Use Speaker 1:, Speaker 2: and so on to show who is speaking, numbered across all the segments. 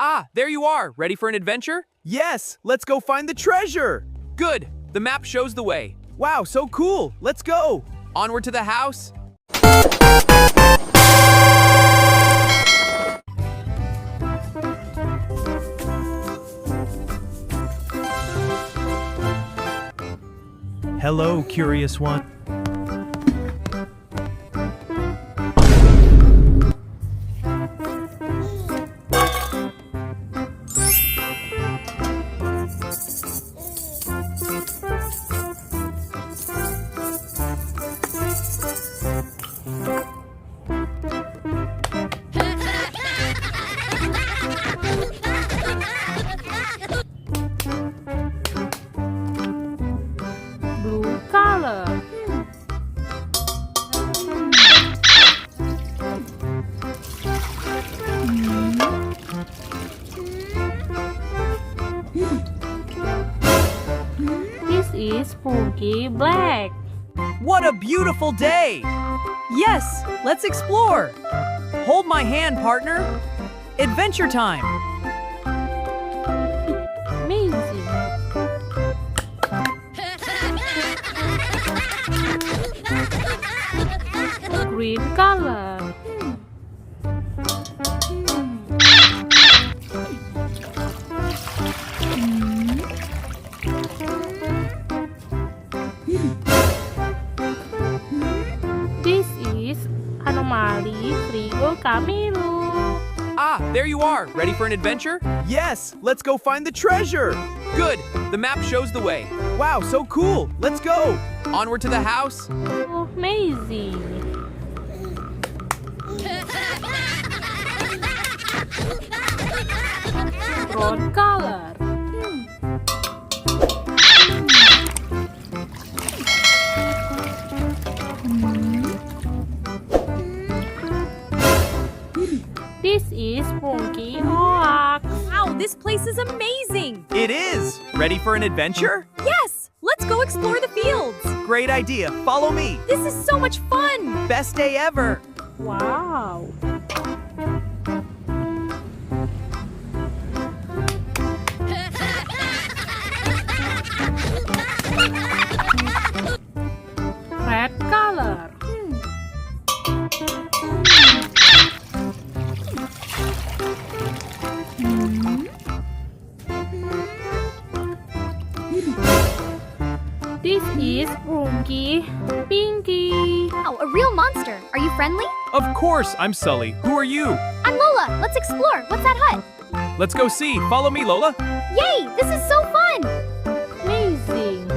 Speaker 1: Ah, there you are. Ready for an adventure?
Speaker 2: Yes, let's go find the treasure.
Speaker 1: Good. The map shows the way.
Speaker 2: Wow, so cool. Let's go.
Speaker 1: Onward to the house.
Speaker 2: Hello, curious one.
Speaker 3: Blue color. This is Sprunki black.
Speaker 2: What a beautiful day. Yes, let's explore. Hold my hand, partner. Adventure time.
Speaker 3: Amazing. Green color. This is anomaly Frigo Camelo.
Speaker 1: Ah, there you are. Ready for an adventure?
Speaker 2: Yes, let's go find the treasure.
Speaker 1: Good. The map shows the way.
Speaker 2: Wow, so cool. Let's go.
Speaker 1: Onward to the house.
Speaker 3: Amazing. Brown color. This is Pinki owack.
Speaker 4: Wow, this place is amazing!
Speaker 2: It is. Ready for an adventure?
Speaker 4: Yes! Let's go explore the fields!
Speaker 2: Great idea. Follow me.
Speaker 4: This is so much fun!
Speaker 2: Best day ever.
Speaker 3: Wow. Red color. This is Sprunki, Pinki.
Speaker 4: Wow, a real monster! Are you friendly?
Speaker 1: Of course, I'm Sully. Who are you?
Speaker 4: I'm Lola! Let's explore! What's that hut?
Speaker 1: Let's go see. Follow me, Lola.
Speaker 4: Yay! This is so fun!
Speaker 3: Amazing.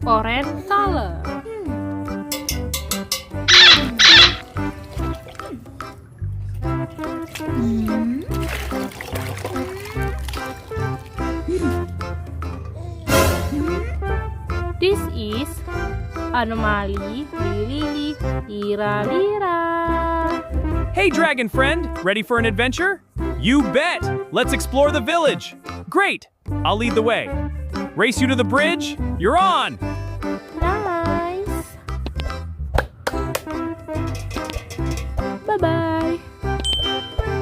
Speaker 3: Orange color. This is anomaly liliri, liralira.
Speaker 1: Hey, dragon friend. Ready for an adventure? You bet. Let's explore the village. Great. I'll lead the way. Race you to the bridge. You're on.
Speaker 3: Nice.